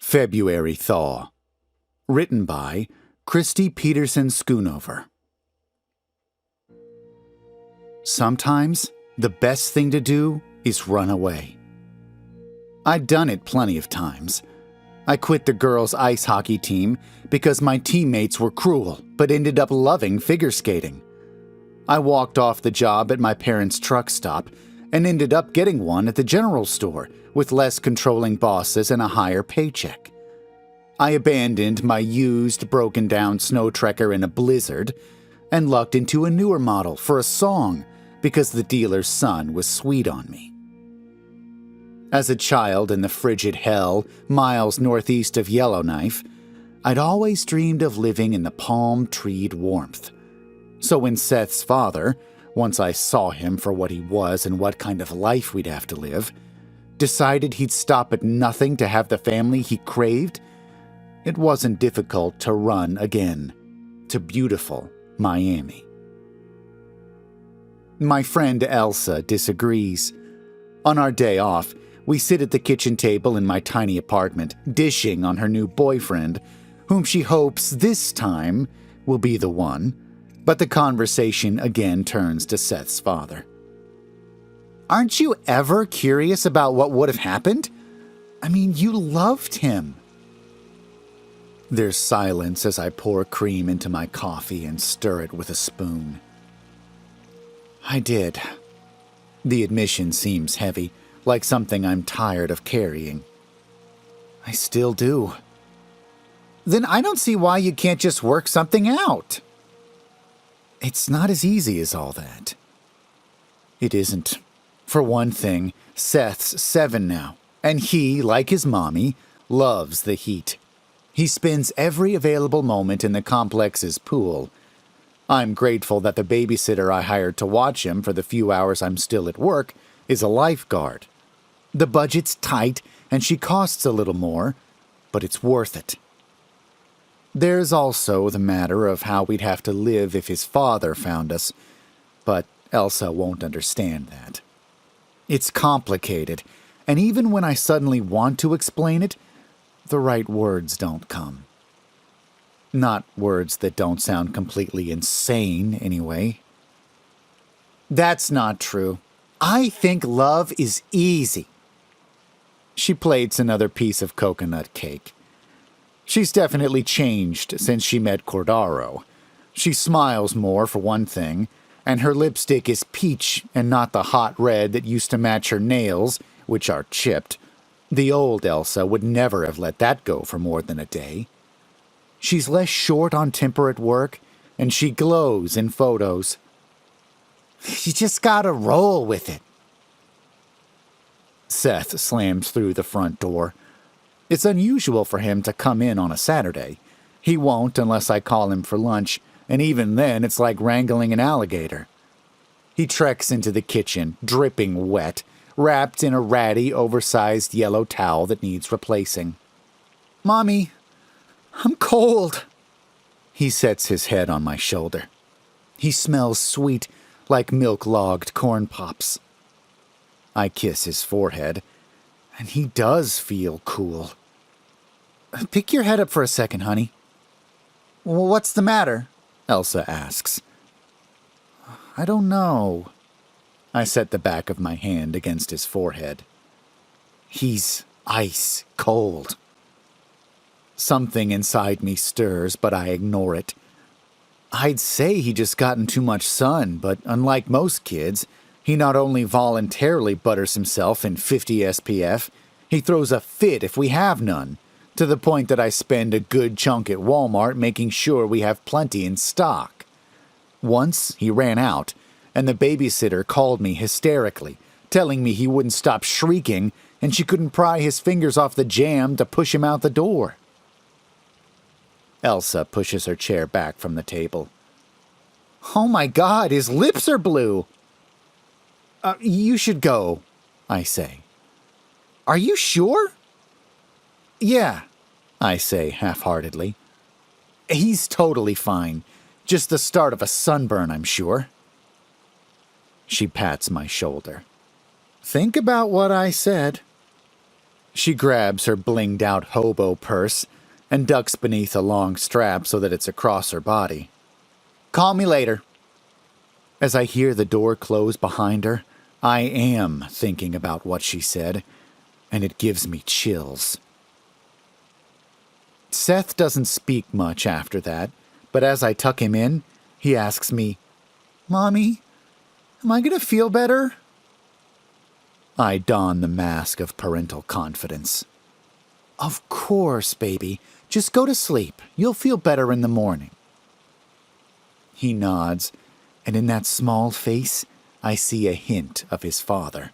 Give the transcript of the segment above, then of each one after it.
February Thaw. Written by Kristi Petersen Schoonover. Sometimes the best thing to do is run away. I'd done it plenty of times. I quit the girls' ice hockey team because my teammates were cruel, but ended up loving figure skating. I walked off the job at my parents' truck stop and ended up getting one at the general store with less controlling bosses and a higher paycheck. I abandoned my used, broken-down snow trekker in a blizzard and lucked into a newer model for a song because the dealer's son was sweet on me. As a child in the frigid hell miles northeast of Yellowknife, I'd always dreamed of living in the palm-treed warmth. So when Seth's father, once I saw him for what he was and what kind of life we'd have to live, decided he'd stop at nothing to have the family he craved, it wasn't difficult to run again to beautiful Miami. My friend Elsa disagrees. On our day off, we sit at the kitchen table in my tiny apartment, dishing on her new boyfriend, whom she hopes this time will be the one, but the conversation again turns to Seth's father. Aren't you ever curious about what would have happened? I mean, you loved him. There's silence as I pour cream into my coffee and stir it with a spoon. I did. The admission seems heavy, like something I'm tired of carrying. I still do. Then I don't see why you can't just work something out. It's not as easy as all that. It isn't. For one thing, Seth's 7 now, and he, like his mommy, loves the heat. He spends every available moment in the complex's pool. I'm grateful that the babysitter I hired to watch him for the few hours I'm still at work is a lifeguard. The budget's tight and she costs a little more, but it's worth it. There's also the matter of how we'd have to live if his father found us, but Elsa won't understand that. It's complicated, and even when I suddenly want to explain it, the right words don't come. Not words that don't sound completely insane, anyway. That's not true. I think love is easy. She plates another piece of coconut cake. She's definitely changed since she met Cordaro. She smiles more, for one thing, and her lipstick is peach and not the hot red that used to match her nails, which are chipped. The old Elsa would never have let that go for more than a day. She's less short on temper at work, and she glows in photos. You just gotta roll with it. Seth slams through the front door. It's unusual for him to come in on a Saturday. He won't unless I call him for lunch, and even then it's like wrangling an alligator. He treks into the kitchen, dripping wet, wrapped in a ratty, oversized yellow towel that needs replacing. Mommy, I'm cold. He sets his head on my shoulder. He smells sweet, like milk-logged corn pops. I kiss his forehead, and he does feel cool. Pick your head up for a second, honey. What's the matter? Elsa asks. I don't know. I set the back of my hand against his forehead. He's ice cold. Something inside me stirs, but I ignore it. I'd say he just gotten too much sun, but unlike most kids, he not only voluntarily butters himself in 50 SPF, he throws a fit if we have none, to the point that I spend a good chunk at Walmart making sure we have plenty in stock. Once he ran out, and the babysitter called me hysterically, telling me he wouldn't stop shrieking and she couldn't pry his fingers off the jam to push him out the door. Elsa pushes her chair back from the table. Oh my God, his lips are blue! You should go, I say. Are you sure? Yeah, I say half-heartedly. He's totally fine. Just the start of a sunburn, I'm sure. She pats my shoulder. Think about what I said. She grabs her blinged-out hobo purse and ducks beneath a long strap so that it's across her body. Call me later. As I hear the door close behind her, I am thinking about what she said, and it gives me chills. Seth doesn't speak much after that, but as I tuck him in, he asks me, Mommy, am I going to feel better? I don the mask of parental confidence. Of course, baby. Just go to sleep. You'll feel better in the morning. He nods, and in that small face, I see a hint of his father.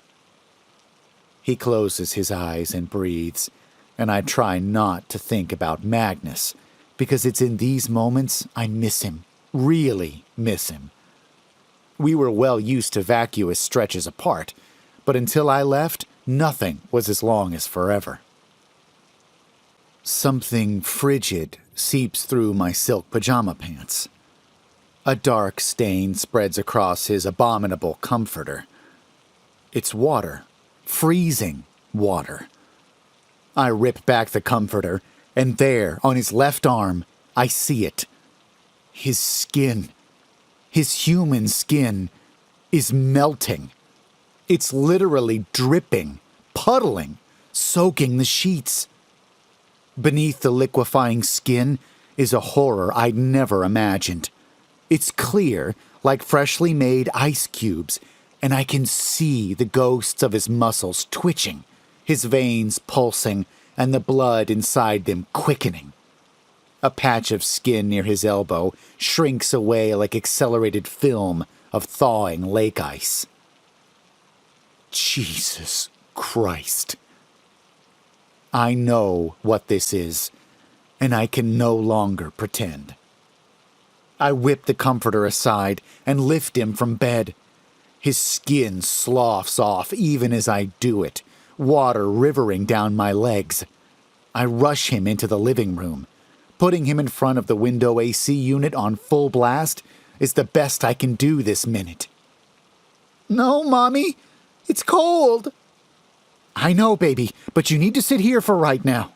He closes his eyes and breathes, and I try not to think about Magnus, because it's in these moments I miss him, really miss him. We were well used to vacuous stretches apart, but until I left, nothing was as long as forever. Something frigid seeps through my silk pajama pants. A dark stain spreads across his abominable comforter. It's water, freezing water. I rip back the comforter, and there, on his left arm, I see it. His skin, his human skin, is melting. It's literally dripping, puddling, soaking the sheets. Beneath the liquefying skin is a horror I'd never imagined. It's clear, like freshly made ice cubes, and I can see the ghosts of his muscles twitching, his veins pulsing, and the blood inside them quickening. A patch of skin near his elbow shrinks away like accelerated film of thawing lake ice. Jesus Christ. I know what this is, and I can no longer pretend. I whip the comforter aside and lift him from bed. His skin sloughs off even as I do it, water rivering down my legs. I rush him into the living room. Putting him in front of the window AC unit on full blast is the best I can do this minute. No, Mommy, it's cold. I know, baby, but you need to sit here for right now.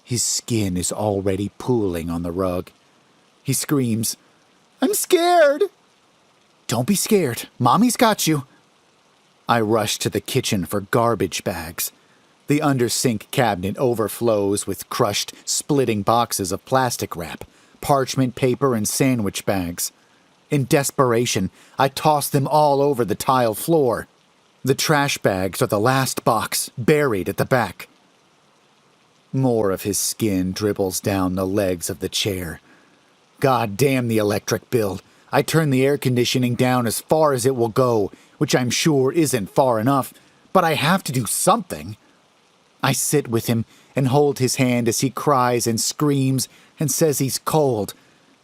His skin is already pooling on the rug. He screams, I'm scared. Don't be scared. Mommy's got you. I rush to the kitchen for garbage bags. The under-sink cabinet overflows with crushed, splitting boxes of plastic wrap, parchment paper, and sandwich bags. In desperation, I toss them all over the tile floor. The trash bags are the last box, buried at the back. More of his skin dribbles down the legs of the chair. God damn the electric bill. I turn the air conditioning down as far as it will go, which I'm sure isn't far enough, but I have to do something. I sit with him and hold his hand as he cries and screams and says he's cold.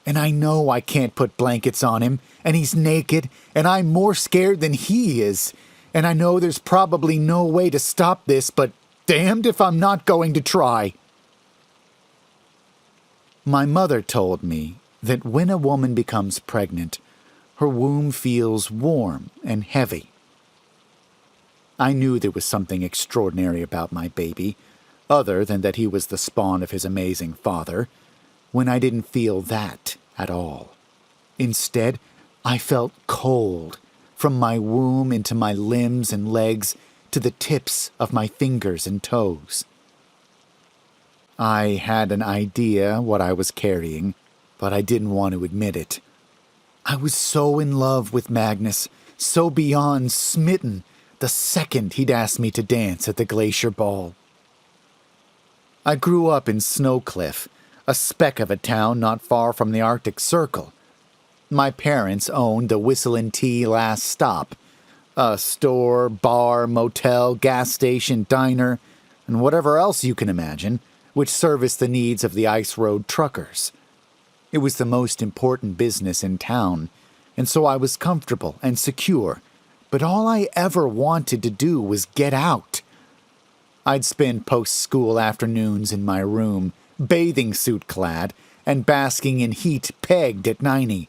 And I know I can't put blankets on him, and he's naked, and I'm more scared than he is. And I know there's probably no way to stop this, but damned if I'm not going to try. My mother told me that when a woman becomes pregnant, her womb feels warm and heavy. I knew there was something extraordinary about my baby, other than that he was the spawn of his amazing father, when I didn't feel that at all. Instead, I felt cold, from my womb into my limbs and legs to the tips of my fingers and toes. I had an idea what I was carrying, but I didn't want to admit it. I was so in love with Magnus, so beyond smitten, the second he'd asked me to dance at the Glacier Ball. I grew up in Snowcliff, a speck of a town not far from the Arctic Circle. My parents owned the Whistlin' Tea Last Stop, a store, bar, motel, gas station, diner, and whatever else you can imagine, which serviced the needs of the ice road truckers. It was the most important business in town, and so I was comfortable and secure, but all I ever wanted to do was get out. I'd spend post-school afternoons in my room, bathing suit clad, and basking in heat pegged at 90,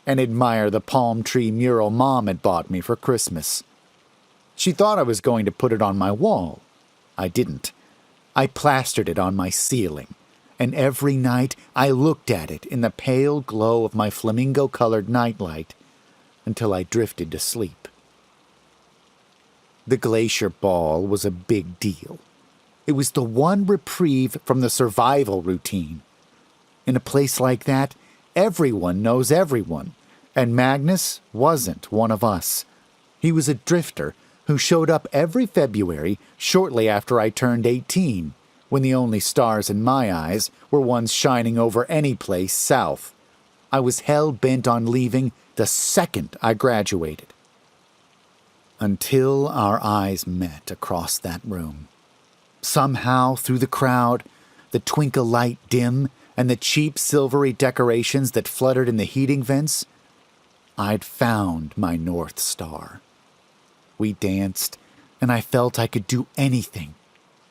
and admire the palm tree mural Mom had bought me for Christmas. She thought I was going to put it on my wall. I didn't. I plastered it on my ceiling, and every night I looked at it in the pale glow of my flamingo-colored nightlight until I drifted to sleep. The glacier ball was a big deal. It was the one reprieve from the survival routine. In a place like that, everyone knows everyone, and Magnus wasn't one of us. He was a drifter who showed up every February shortly after I turned 18, when the only stars in my eyes were ones shining over any place south. I was hell-bent on leaving the second I graduated. Until our eyes met across that room. Somehow, through the crowd, the twinkle light dim, and the cheap silvery decorations that fluttered in the heating vents, I'd found my North Star. We danced, and I felt I could do anything.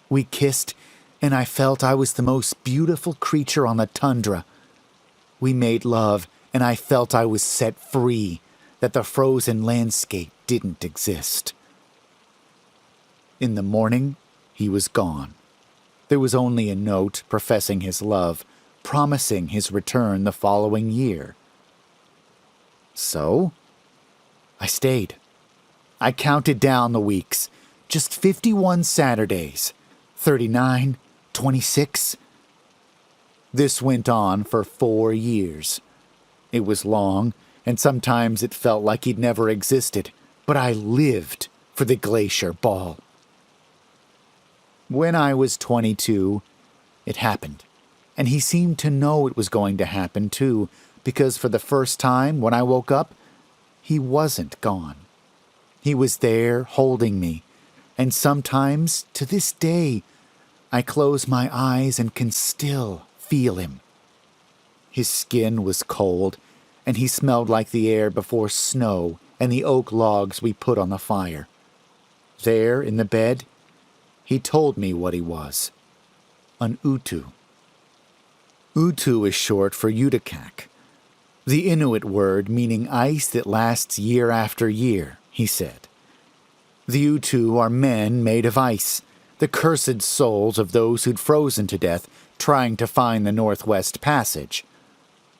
We kissed, and I felt I was the most beautiful creature on the tundra. We made love, and I felt I was set free, that the frozen landscape didn't exist. In the morning, he was gone. There was only a note professing his love, promising his return the following year. So, I stayed. I counted down the weeks, just 51 Saturdays, 39, 26. This went on for 4 years. It was long, and sometimes it felt like he'd never existed, but I lived for the glacier ball. When I was 22, it happened, and he seemed to know it was going to happen too, because for the first time when I woke up, he wasn't gone. He was there holding me, and sometimes, to this day, I close my eyes and can still feel him. His skin was cold, and he smelled like the air before snow and the oak logs we put on the fire. There, in the bed, he told me what he was. An Utu. Utu is short for Utica, the Inuit word meaning ice that lasts year after year, he said. The Utu are men made of ice, the cursed souls of those who'd frozen to death trying to find the Northwest Passage.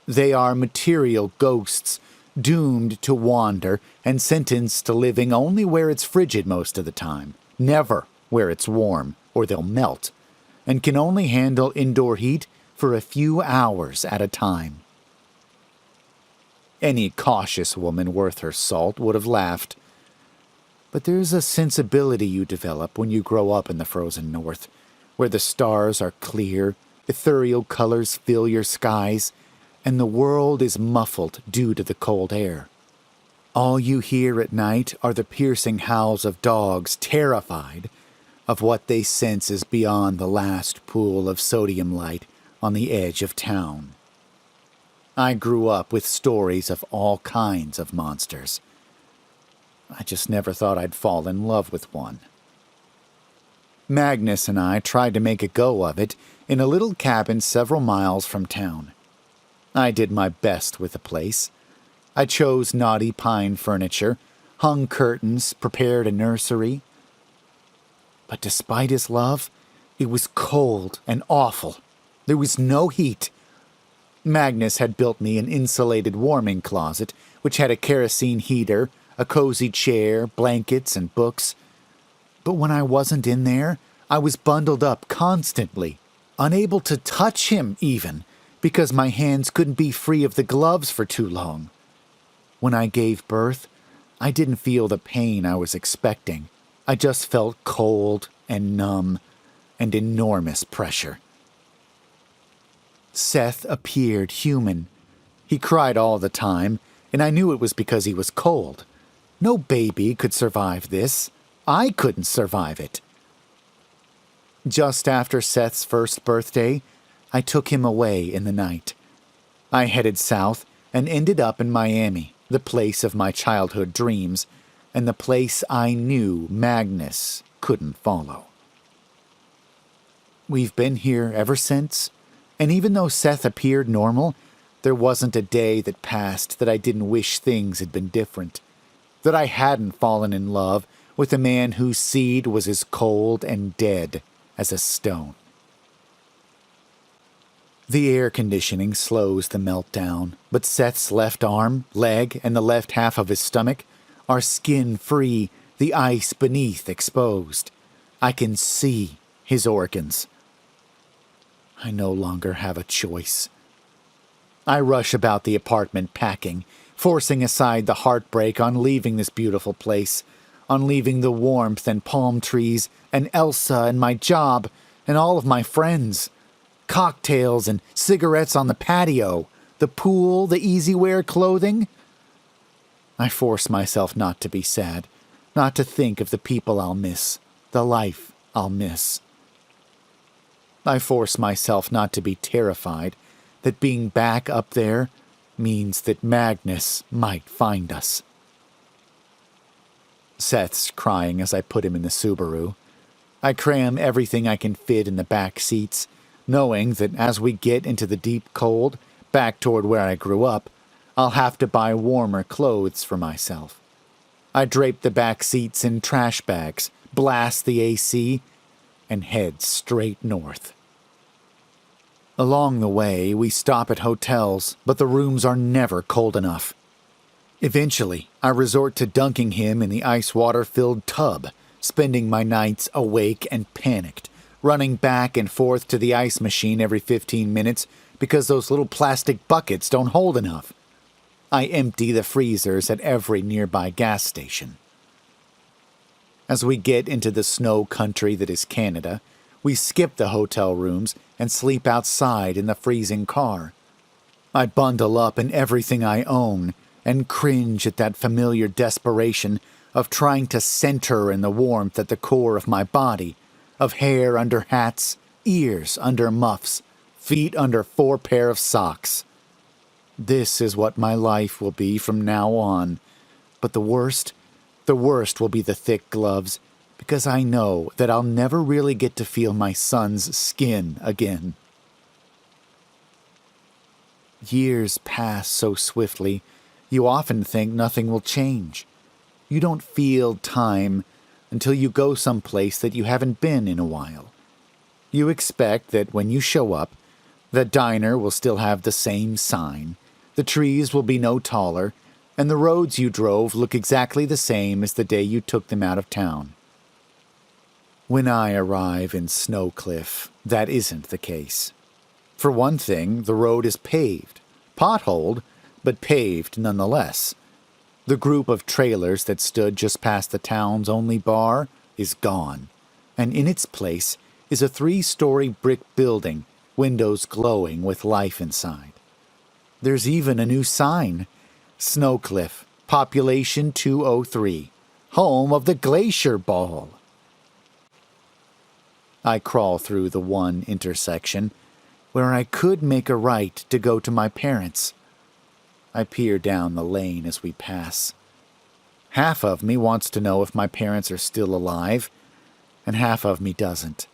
They are material ghosts, doomed to wander and sentenced to living only where it's frigid most of the time, never where it's warm, or they'll melt, and can only handle indoor heat for a few hours at a time. Any cautious woman worth her salt would have laughed. But there's a sensibility you develop when you grow up in the frozen north, where the stars are clear, ethereal colors fill your skies, and the world is muffled due to the cold air. All you hear at night are the piercing howls of dogs terrified of what they sense is beyond the last pool of sodium light on the edge of town. I grew up with stories of all kinds of monsters. I just never thought I'd fall in love with one. Magnus and I tried to make a go of it in a little cabin several miles from town. I did my best with the place. I chose naughty pine furniture, hung curtains, prepared a nursery. But despite his love, it was cold and awful. There was no heat. Magnus had built me an insulated warming closet, which had a kerosene heater, a cozy chair, blankets, and books. But when I wasn't in there, I was bundled up constantly, unable to touch him even, because my hands couldn't be free of the gloves for too long. When I gave birth, I didn't feel the pain I was expecting. I just felt cold and numb and enormous pressure. Seth appeared human. He cried all the time, and I knew it was because he was cold. No baby could survive this. I couldn't survive it. Just after Seth's first birthday, I took him away in the night. I headed south and ended up in Miami, the place of my childhood dreams, and the place I knew Magnus couldn't follow. We've been here ever since, and even though Seth appeared normal, there wasn't a day that passed that I didn't wish things had been different, that I hadn't fallen in love with a man whose seed was as cold and dead as a stone. The air conditioning slows the meltdown, but Seth's left arm, leg, and the left half of his stomach are skin-free, the ice beneath exposed. I can see his organs. I no longer have a choice. I rush about the apartment packing, forcing aside the heartbreak on leaving this beautiful place, on leaving the warmth and palm trees and Elsa and my job and all of my friends. Cocktails and cigarettes on the patio, the pool, the easy-wear clothing. I force myself not to be sad, not to think of the people I'll miss, the life I'll miss. I force myself not to be terrified that being back up there means that Magnus might find us. Seth's crying as I put him in the Subaru. I cram everything I can fit in the back seats, knowing that as we get into the deep cold, back toward where I grew up, I'll have to buy warmer clothes for myself. I drape the back seats in trash bags, blast the AC, and head straight north. Along the way, we stop at hotels, but the rooms are never cold enough. Eventually, I resort to dunking him in the ice water-filled tub, spending my nights awake and panicked, running back and forth to the ice machine every 15 minutes because those little plastic buckets don't hold enough. I empty the freezers at every nearby gas station. As we get into the snow country that is Canada, we skip the hotel rooms and sleep outside in the freezing car. I bundle up in everything I own and cringe at that familiar desperation of trying to center in the warmth at the core of my body, of hair under hats, ears under muffs, feet under 4 pair of socks. This is what my life will be from now on, but the worst will be the thick gloves, because I know that I'll never really get to feel my son's skin again. Years pass so swiftly, you often think nothing will change. You don't feel time until you go someplace that you haven't been in a while. You expect that when you show up, the diner will still have the same sign, the trees will be no taller, and the roads you drove look exactly the same as the day you took them out of town. When I arrive in Snowcliff, that isn't the case. For one thing, the road is paved, potholed, but paved nonetheless. The group of trailers that stood just past the town's only bar is gone, and in its place is a 3-story brick building, windows glowing with life inside. There's even a new sign, Snowcliff, population 203, home of the Glacier Ball. I crawl through the one intersection where I could make a right to go to my parents'. I peer down the lane as we pass. Half of me wants to know if my parents are still alive, and half of me doesn't.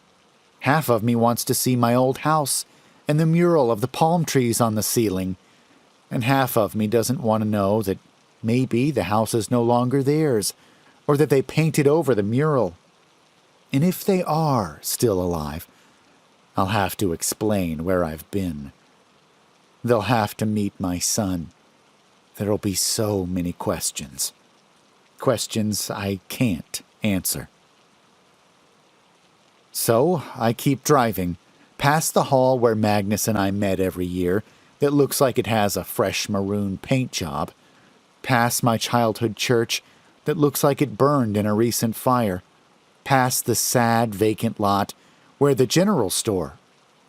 Half of me wants to see my old house and the mural of the palm trees on the ceiling, and half of me doesn't want to know that maybe the house is no longer theirs, or that they painted over the mural. And if they are still alive, I'll have to explain where I've been. They'll have to meet my son. There'll be so many questions. Questions I can't answer. So I keep driving, past the hall where Magnus and I met every year, that looks like it has a fresh maroon paint job, past my childhood church that looks like it burned in a recent fire, past the sad vacant lot where the general store,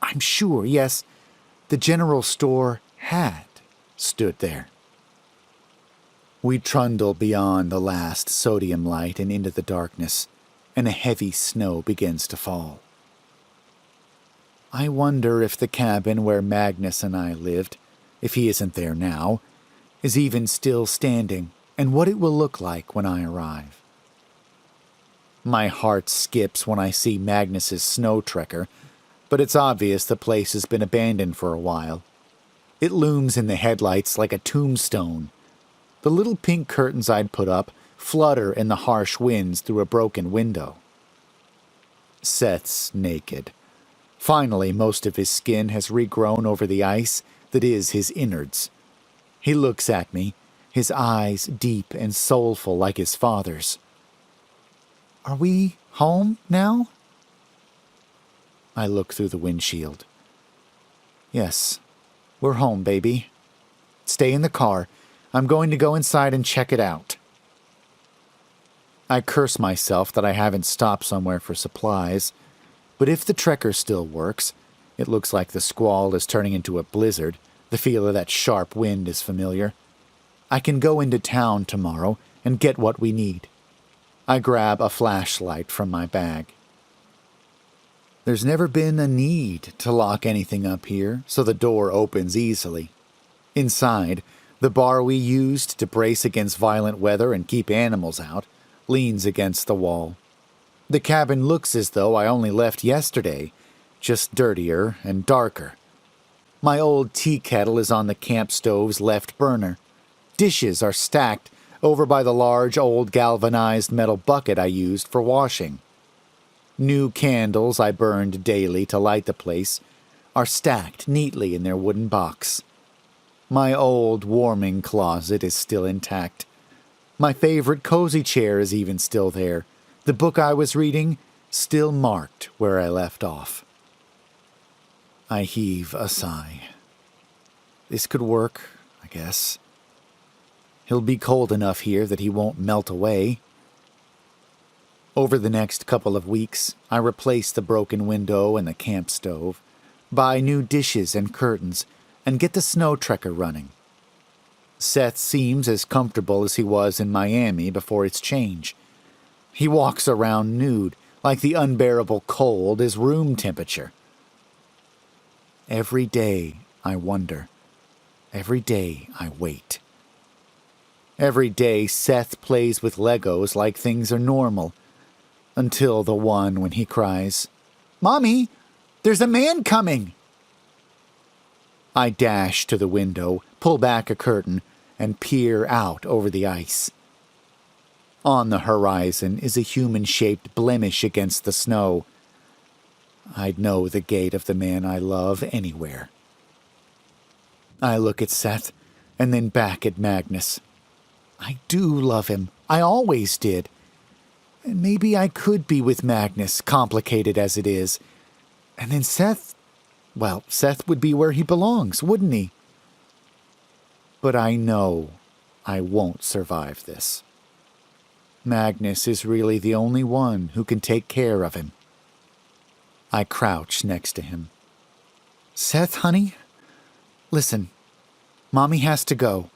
I'm sure, yes, the general store had stood there. We trundle beyond the last sodium light and into the darkness, and a heavy snow begins to fall. I wonder if the cabin where Magnus and I lived, if he isn't there now, is even still standing, and what it will look like when I arrive. My heart skips when I see Magnus's snow trekker, but it's obvious the place has been abandoned for a while. It looms in the headlights like a tombstone. The little pink curtains I'd put up flutter in the harsh winds through a broken window. Seth's naked. Finally, most of his skin has regrown over the ice that is his innards. He looks at me, his eyes deep and soulful like his father's. "Are we home now?" I look through the windshield. "Yes, we're home, baby. Stay in the car. I'm going to go inside and check it out." I curse myself that I haven't stopped somewhere for supplies, but if the trekker still works, it looks like the squall is turning into a blizzard. The feel of that sharp wind is familiar. I can go into town tomorrow and get what we need. I grab a flashlight from my bag. There's never been a need to lock anything up here, so the door opens easily. Inside, the bar we used to brace against violent weather and keep animals out leans against the wall. The cabin looks as though I only left yesterday, just dirtier and darker. My old tea kettle is on the camp stove's left burner. Dishes are stacked over by the large old galvanized metal bucket I used for washing. New candles I burned daily to light the place are stacked neatly in their wooden box. My old warming closet is still intact. My favorite cozy chair is even still there. The book I was reading still marked where I left off. I heave a sigh. This could work, I guess. He'll be cold enough here that he won't melt away. Over the next couple of weeks, I replace the broken window and the camp stove, buy new dishes and curtains, and get the snow trekker running. Seth seems as comfortable as he was in Miami before its change. He walks around nude, like the unbearable cold is room temperature. Every day I wonder. Every day I wait. Every day Seth plays with Legos like things are normal, until the one when he cries, "Mommy, there's a man coming!" I dash to the window, pull back a curtain, and peer out over the ice. On the horizon is a human-shaped blemish against the snow. I'd know the gait of the man I love anywhere. I look at Seth, and then back at Magnus. I do love him. I always did. And maybe I could be with Magnus, complicated as it is. And then Seth would be where he belongs, wouldn't he? But I know I won't survive this. Magnus is really the only one who can take care of him. I crouch next to him. "Seth, honey, listen, Mommy has to go."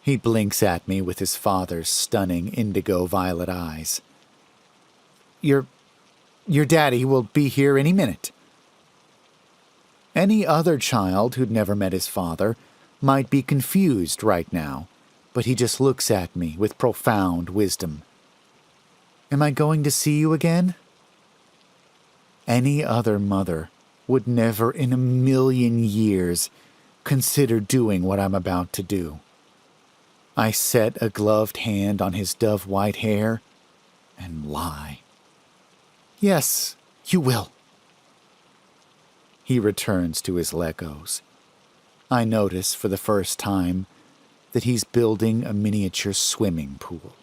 He blinks at me with his father's stunning indigo-violet eyes. Your daddy will be here any minute." Any other child who'd never met his father might be confused right now, but he just looks at me with profound wisdom. "Am I going to see you again?" Any other mother would never in a million years consider doing what I'm about to do. I set a gloved hand on his dove-white hair and lie. "Yes, you will." He returns to his Legos. I notice for the first time that he's building a miniature swimming pool.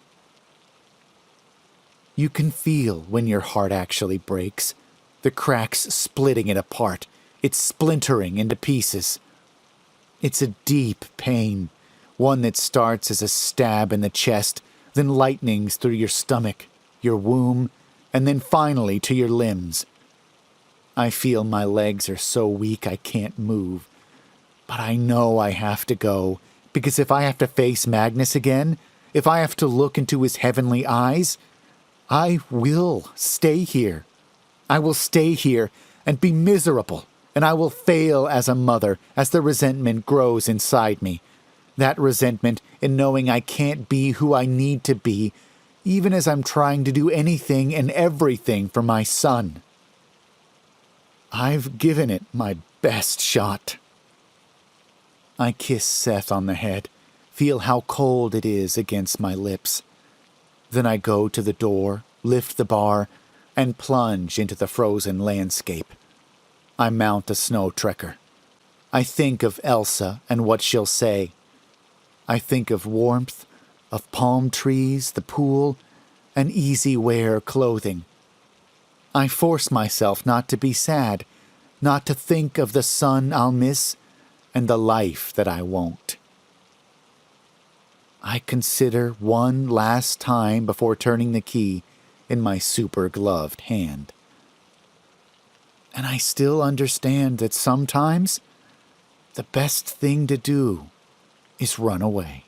You can feel when your heart actually breaks, the cracks splitting it apart, it splintering into pieces. It's a deep pain, one that starts as a stab in the chest, then lightnings through your stomach, your womb, and then finally to your limbs. I feel my legs are so weak I can't move. But I know I have to go, because if I have to face Magnus again, if I have to look into his heavenly eyes, I will stay here. I will stay here and be miserable, and I will fail as a mother as the resentment grows inside me. That resentment in knowing I can't be who I need to be, even as I'm trying to do anything and everything for my son. I've given it my best shot. I kiss Seth on the head, feel how cold it is against my lips. Then I go to the door, lift the bar, and plunge into the frozen landscape. I mount a snow trekker. I think of Elsa and what she'll say. I think of warmth, of palm trees, the pool, and easy-wear clothing. I force myself not to be sad, not to think of the sun I'll miss and the life that I won't. I consider one last time before turning the key in my super-gloved hand. And I still understand that sometimes the best thing to do is run away.